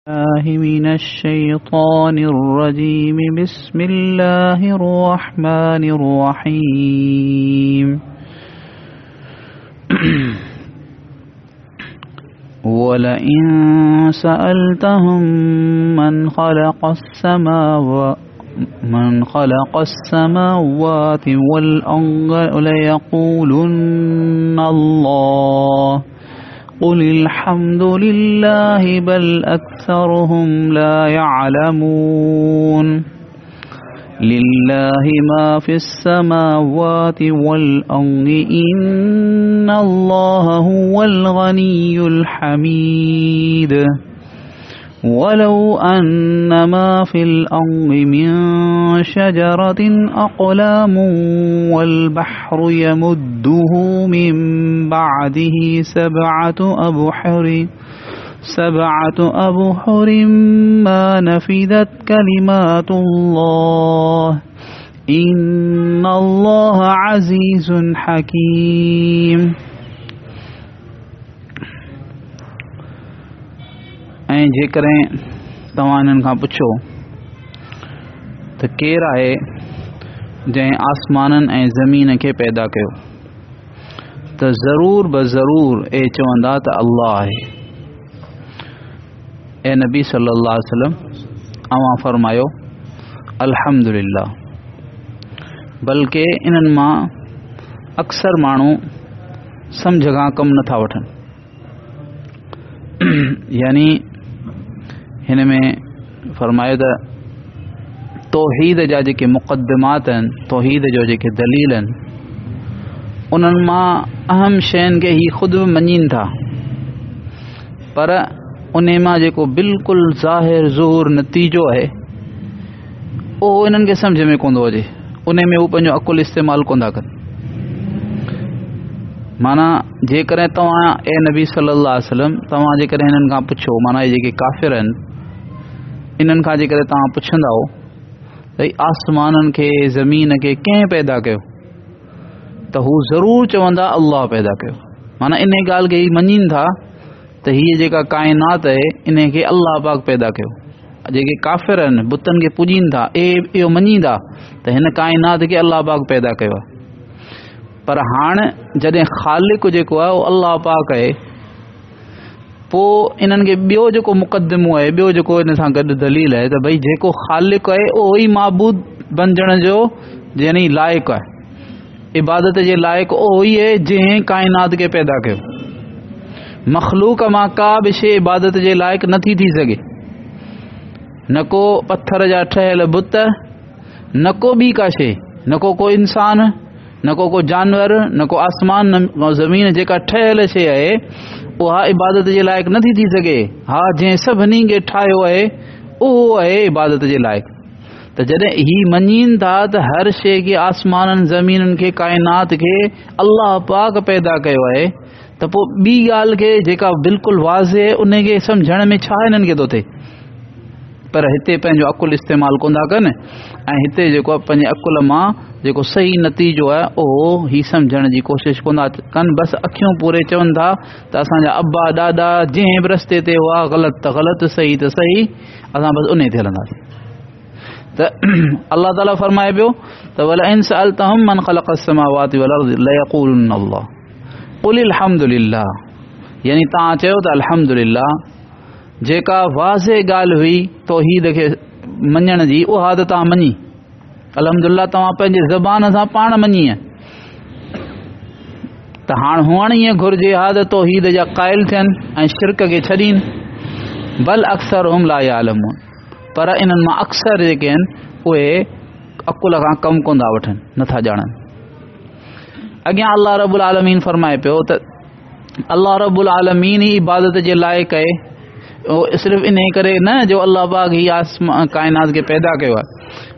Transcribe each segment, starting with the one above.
الله من الشيطان الرجيم. بسم الله الرحمن الرحيم. ولئن سألتهم من خلق السماوات والأرض ليقولن الله قل الحمد لله بل أكثرهم لا يعلمون. لله ما في السماوات والأرض إن الله هو الغني الحميد. ولو أن ما في الأرض من شجرة أقلام والبحر يمده من بعده سبعة أبحر ما نفذت كلمات الله إن الله عزيز حكيم. ऐं जेकॾहिं तव्हां इन्हनि खां पुछो त केरु आहे जंहिं आसमाननि ऐं ज़मीन खे पैदा कयो त ज़रूर बज़रूर चवंदा त अल्लाह आहे. ऐं नबी सल्लल्लाहु अलैहि वसल्लम अवां फरमायो अल्हम्दुलिल्लाह. बल्कि इन्हनि मां अक्सर माण्हू सम्झ खां कमु नथा वठनि. यानी हिन में फरमायो त तौहीद जा जेके मुक़दमात आहिनि, तौहीद जो जेके दलील आहिनि, उन्हनि मां अहम शयुनि खे ही ख़ुदि बि मञीनि था, पर उन मां जेको बिल्कुलु ज़ाहिर ज़ुहूर नतीजो आहे उहो इन्हनि खे सम्झ में कोन थो अचे. उन में हू पंहिंजो अकुलु इस्तेमालु कोन था कनि. माना जेकॾहिं तव्हां नबी सल्लल्लाहु अलैहि वसल्लम तव्हां जेकॾहिं हिननि खां पुछो, माना ये जेके काफ़िर आहिनि इन्हनि खां जेकॾहिं तव्हां पुछंदा त आसमाननि खे ज़मीन खे कंहिं पैदा कयो त हू ज़रूर चवंदा अल्लाह पैदा कयो. माना इन ॻाल्हि खे ही मञीनि था त हीअ जेका काइनात आहे इन खे अल्लाह पाक पैदा कयो. जेके काफ़िर आहिनि बुतनि खे पूॼीनि था इहो मञींदा त हिन काइनात खे अल्लाह पाक पैदा कयो आहे. पर हाणे जॾहिं ख़ालिक जेको आहे उहो अल्लाह पाक आहे, पोइ इन्हनि खे ॿियो जेको मुक़दमो आहे, ॿियो जेको इन सां गॾु दलील आहे त भई जेको ख़ालिक आहे उहो ई माबूद बणजण जो यानी लाइक़ु आहे, इबादत जे लाइक़ु उहो ई आहे जंहिं काइनात खे पैदा कयो. मख़लूक मां का बि शइ इबादत जे लाइक़ु नथी थी सघे. न को पत्थर जा ठहियल बुत, न को ॿी का शइ, न को इंसान, न को जानवर, न को आसमान, न ज़मीन. जेका ठहियल शइ आहे उहा इबादत जे लाइक़ु नथी थी सघे. हा, जंहिं सभिनी खे ठाहियो आहे उहो आहे इबादत जे लाइक़ु. त जॾहिं ही मञीनि था त हर शइ खे, आसमाननि ज़मीननि खे, काइनात खे अल्लाह पाक पैदा कयो आहे, त पोइ ॿी ॻाल्हि खे जेका बिल्कुलु वाज़े उन खे सम्झण में छा हिननि खे थो थिए. पर हिते पंहिंजो अकुलु इस्तेमालु कोन था कनि ऐं हिते जेको आहे पंहिंजे अकुल मां जेको सही नतीजो आहे उहो ही सम्झण जी कोशिशि कोन था कनि. बसि अखियूं पूरे चवनि था त असांजा अब्बा ॾाॾा जंहिं बि रस्ते ते हुआ ग़लति त ग़लति, सही त सही, असां बसि उन ते हलंदासीं. त अल्लाह ताला फरमाए पियो त वलइन सअलतहुम मन ख़लक़ अस्समावाति वल अर्ज़ लयक़ूलुन अल्लाह क़ुल अल्हम्दुलिल्लाह. यानी तव्हां चयो त अल्हम्दुलिल्लाह. जेका वाज़े ॻाल्हि हुई तौहीद खे मञण जी उहा त तव्हां मञी, अल्हम्दुलिल्लाह तव्हां पंहिंजे ज़बान सां पाण मञी आहे. त हाणे हुअण ईअं घुरिजे हा त तौहीद जा क़ाइल थियनि ऐं शिरक खे छॾीनि. बल अक्सरहुम ला यालमून. पर इन्हनि मां अक्सर जेके आहिनि उहे अकुल खां कमु कोन था वठनि, नथा ॼाणनि. अॻियां अल्लाह रब्बुल आलमीन फरमाए पियो त अल्लाह रब्बुल आलमीन ई इबादत जे लाइक़ु आहे. सिर्फ़ु इन करे न जो अल्लाह पाक ही आसमान काइनात खे पैदा कयो आहे,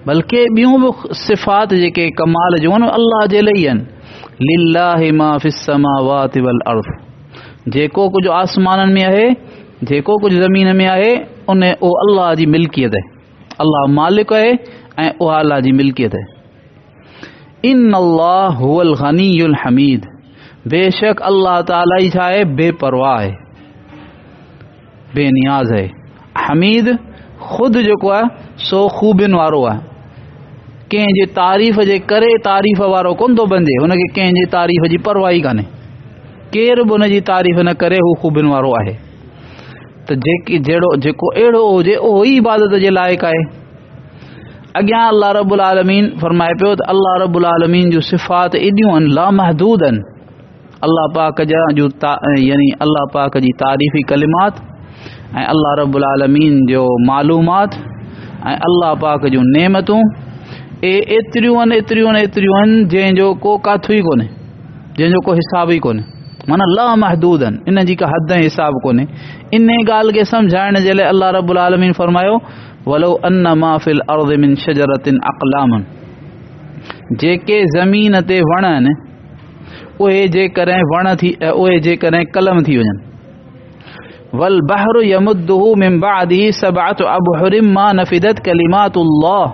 बल्कि ॿियूं बि सिफ़ात जेके कमाल जूं आहिनि अल्लाह जे लाइ आहिनि. लिल्लाहि मा फिस समावाति वल अर्ज़. जेको कुझु आसमाननि में आहे, जेको कुझु ज़मीन में आहे, उहो अल्लाह जी मिल्कियत आहे. अल्लाह मालिक आहे ऐं उहा अल्लाह जी मिल्कियत आहे. इन्नल्लाह हुवल गनीयुल हमीद. बेशक अल्लाह ताला ही छा आहे, बेपरवाह है, बेनियाज है. हमीद ख़ुदि जेको आहे सो ख़ूबियुनि वारो आहे, कंहिंजे तारीफ़ जे करे तारीफ़ वारो कोन थो बणिजे, हुनखे कंहिंजे तारीफ़ जी परवाह ई कान्हे, केर बि हुनजी तारीफ़ न करे हू ख़ूबियुनि वारो आहे। त जेको अहिड़ो हुजे उहो ई इबादत जे लाइक़ु आहे। अॻियां अल्लाह रब्बुल आलमीन फरमाए पियो त अल्लाह रब्बुल आलमीन जूं सिफ़ात एॾियूं आहिनि लामहदूद आहिनि। अल्लाह पाक जा यानी अल्लाह पाक जी तारीफ़ी कलिमात ऐं अल्लाह रब्बुल आलमीन जो मालूमात ऐं अल्लाह पाक जूं नेमतूं एतिरियूं आहिनि जंहिंजो को काथू ई कोन्हे, जंहिंजो को हिसाब ई कोन्हे, माना लामहदूद आहिनि, इन जी का हद ऐं हिसाब कोन्हे। इन ॻाल्हि खे सम्झाइण जे लाइ अल्लाह रब्बुल आलमीन फरमायो वलो अन्न मा फिल अर्द मिन शजरतिन अक़लामुन, जेके ज़मीन ते वण आहिनि उहे जेकॾहिं कलम थी वञनि, वल बहरु यमुद्दुहु मिन बअदिही सबअतु अबहुरिम मा नफिदत कलिमातुल्लाह,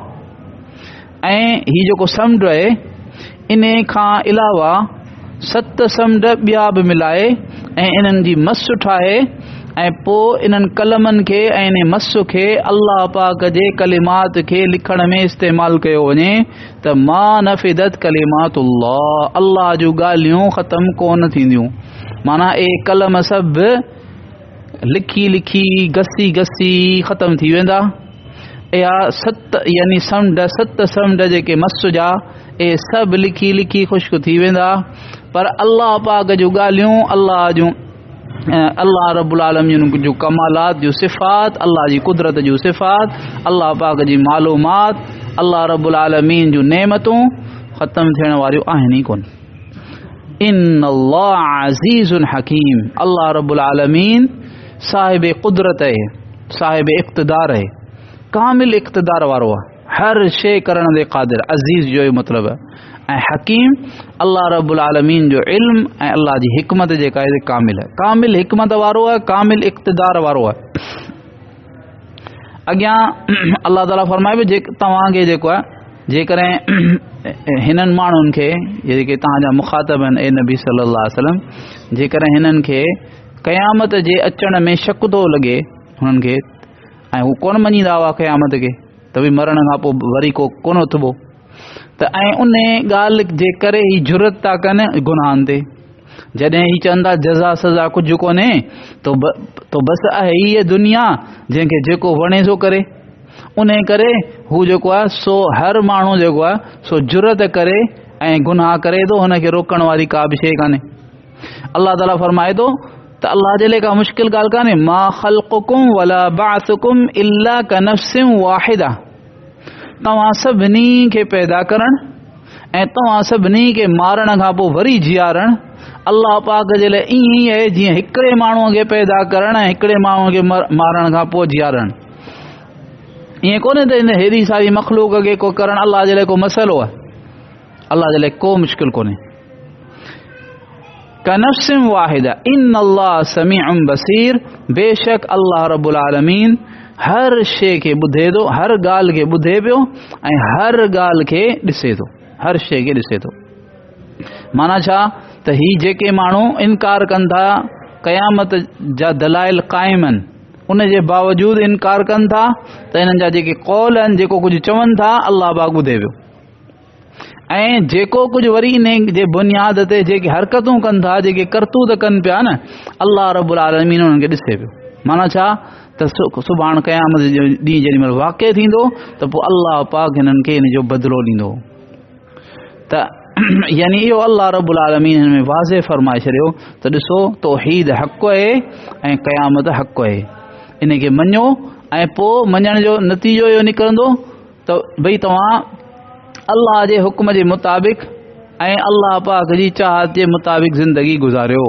ऐं ही जेको समुंड आहे इन खां अलावा 7 समुंड ॿिया बि मिलाए ऐं इन्हनि जी मस ठाहे ऐं पोइ इन्हनि कलमनि खे ऐं इन मस खे अल्लाह पाक जे कलिमात खे लिखण में इस्तेमालु कयो वञे त मा नफिदत कलिमातुल्लाह, अल्लाह जूं ॻाल्हियूं ख़तम कोन थींदियूं। माना कलम सभु लिखी लिखी घसी घसी ख़तम थी वेंदा। या 7 समुंड जेके मस जा सभु लिखी लिखी ख़ुश्क थी वेंदा, पर अल्लाह पाक जूं ॻाल्हियूं अल्लाह रब्बुल आलमीन जूं कमालात जूं सिफ़ात, अल्लाह जी कुदरत जूं सिफ़ात, अल्लाह पाक जी मालूमात, अल्लाह रब्बुल आलमीन जूं नेमतूं ख़तम थियण वारियूं आहिनि ई कोन। इन्नल्लाह अज़ीज़ुन हकीम, अल्लाह रब्बुल आलमीन साहिब कुदरत आहे, साहिब इक़्तिदार आहे, कामिल इक़्तिदार वारो आहे, हर शइ करण जे क़ादिर। अज़ीज़ जो मतिलबु आहे ऐं हकीम अल्लाह रब्बुल आलमीन जो इल्म ऐं अल्लाह जी हिकमत जेका आहे कामिल आहे, कामिल हिकमत वारो आहे, कामिल इक़्तिदार वारो आहे। अॻियां अल्लाह ताला फरमाए पियो तव्हांखे जेको आहे जेकॾहिं हिननि माण्हुनि खे जेके तव्हांजा मुखातब आहिनि ए नबी सल्लल्लाहु अलैहि वसल्लम, जेकॾहिं हिननि खे क़यामत जे अचण में शक थो लॻे हुननि खे ऐं हू कोन मञींदा हुआ क़यामत खे, त बि मरण खां पोइ वरी को कोन उथबो, त ऐं उन ॻाल्हि जे करे ही जुरत था कनि गुनाहनि ते, जॾहिं ही चवंदा जज़ा सज़ा कुझु कोन्हे तो बसि आहे हीअ दुनिया जंहिंखे जेको वणे सो करे, उन करे हू जेको आहे सो हर माण्हू जेको आहे सो जुरत करे ऐं गुनाह करे थो, हुनखे रोकण वारी का बि शइ कान्हे। अल्लाह ताला फरमाए थो त अल्लाह जे लाइ का मुश्किल ॻाल्हि कान्हे, मा ख़ल्क़ुकुम वला बाअसुकुम इल्ला कनफ्सिन वाहिदा, तव्हां सभिनी खे पैदा करण ऐं तव्हां सभिनी खे मारण खां पोइ वरी जीआरण अल्लाह पाक जे लाइ ईअं ई आहे जीअं हिकिड़े माण्हूअ खे पैदा करण ऐं हिकिड़े माण्हूअ खे मारण खां पोइ जीआरण। ईअं कोन्हे त इन हेॾी सारी मख़लूक खे को करण अल्लाह जे लाइ को मसइलो आहे, अल्लाह जे लाइ को मुश्किल कोन्हे। कनफ्सिन वाहिदा इन्नल्लाह समीउन बसीर, बेशक अल्लाह रब्बुल आलमीन हर शइ खे ॿुधे थो, हर ॻाल्हि खे ॿुधे पियो ऐं हर ॻाल्हि खे ॾिसे थो, हर शइ खे ॾिसे थो। माना छा त ही जेके माण्हू इनकार कनि था क़यामत जा दलाइल क़ाइम आहिनि, उन जे बावजूद इनकार कनि था त इन्हनि जा जेके कौल आहिनि, जेको कुझु चवनि था अल्लाह पाक ॿुधे पियो, ऐं जेको कुझु वरी इन जे बुनियाद ते जेके हरकतूं कनि था, जेके करतूत कनि पिया न, अल्लाह रब्बुल आलमीन उन्हनि खे ॾिसे पियो। माना छा त सुभाणे क़यामत जो ॾींहुं जेॾी महिल वाक़िअ थींदो त पोइ अल्लाह पाक हिननि खे इन जो बदिलो ॾींदो। त यानी इहो अल्लाह रब्बुल आलमीन हिन में वाज़े फरमाए छॾियो त ॾिसो तौहीद हक़ आहे ऐं क़यामत हक़ आहे, इन खे मञो ऐं पोइ मञण जो नतीजो इहो निकिरंदो त भई तव्हां अल्लाह जे हुक्म जे मुताबिक़ ऐं अल्लाह पाक जी चाहत जे मुताबिक़ ज़िंदगी गुज़ारियो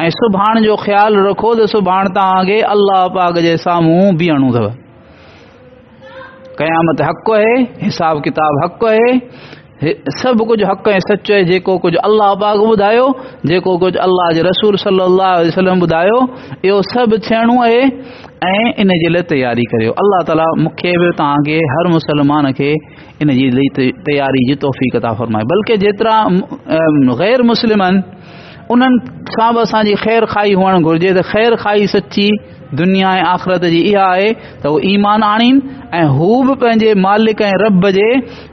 ऐं सुभाणे जो ख़्यालु रखो त सुभाणे तव्हांखे अल्लाह पाक जे साम्हूं बीहणो अथव। क़यामत हक़ आहे, हिसाब किताब हक़ आहे, सभु कुझु हक़ ऐं सच आहे। जेको कुझु अल्लाह पाक ॿुधायो, जेको कुझु अल्लाह जे रसूल सल्लल्लाहु अलैहि वसल्लम ॿुधायो, इहो सभु थियणो आहे ऐं इन जे लाइ तयारी करियो। अल्लाह ताला मूंखे बि तव्हांखे हर मुसलमान खे इन जी तयारी जी तौफ़ीक़ अता फ़रमाए। बल्कि जेतिरा गैर मुस्लिम आहिनि उन्हनि सां बि असांजी ख़ैर खाई हुअणु घुरिजे। त ख़ैर खाई सची दुनिया ऐं आख़िरत जी इहा आहे त उहो ईमान आणीनि ऐं हू बि पंहिंजे मालिक ऐं रब जे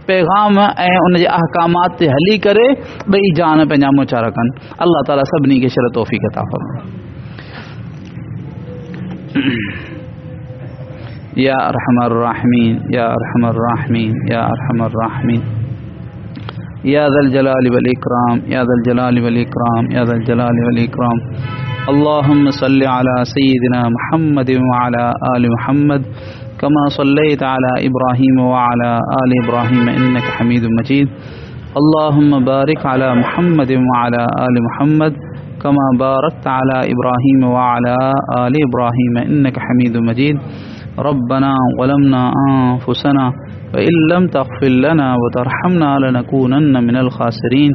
पैगाम ऐं उन जे अहकामात ते हली करे ॿई जान पंहिंजा मुचा रखनि। अल्लाह ताला सभिनी खे शर तौफ़ीक़ अता फरमाए। या अरहमर राहिमीन, या अरहमर राहिमीन, या अरहमर राहिमीन, या ज़ल जलाली वल इकराम, या ज़ल जलाली वल इकराम, या ज़ल जलाली वल इकराम। अल्लाहुम्मा सल्लि अला सय्यिदिना मुहम्मद व अला आलि मुहम्मद कमा सल्लैता अला इब्राहीम व अला आलि इब्राहीम इन्नका हमीदुम मजीद। अल्लाहुम्मा बारिक अला मुहम्मद व अला आलि मुहम्मद कमा बारकता अला इब्राहीम व अला आलि इब्राहीम इन्नका हमीदुम मजीद। रब्बना ज़लमना अनफुसना वइन लम तग़फिर लना वतरहमना लनकूनन्न मिनल खासिरीन।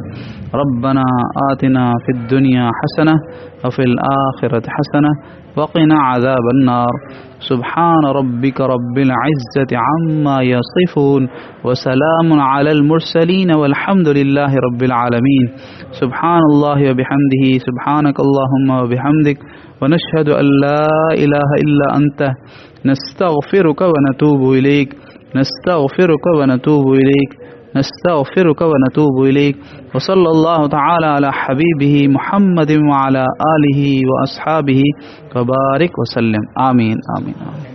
रब्बना आतिना फिद दुनिया हसना व फिल आखिरति हसना वक़िना अज़ाबन नार। सुब्हान रब्बिक रब्बिल इज़्ज़ति अम्मा यसिफून व सलामुन अलल मुरसलीन वल्हम्दुलिल्लाहि रब्बिल आलमीन। सुब्हानल्लाहि व बिहम्दिही सुब्हानकल्लाहुम्मा व बिहम्दिक व नशहदु अन ला इलाहा इल्ला अंता नस्तग़फिरुक व नतूबु इलैक, नस्तग़फिरुक व नतूबु इलैक, नस्तग़फिरुक व नतूबु इलैक। व सल्लल्लाहु तआला अला हबीबिही मुहम्मदिन व अला आलिही व अस्हाबिही व बारिक व सल्लम। आमीन आमीन आमीन।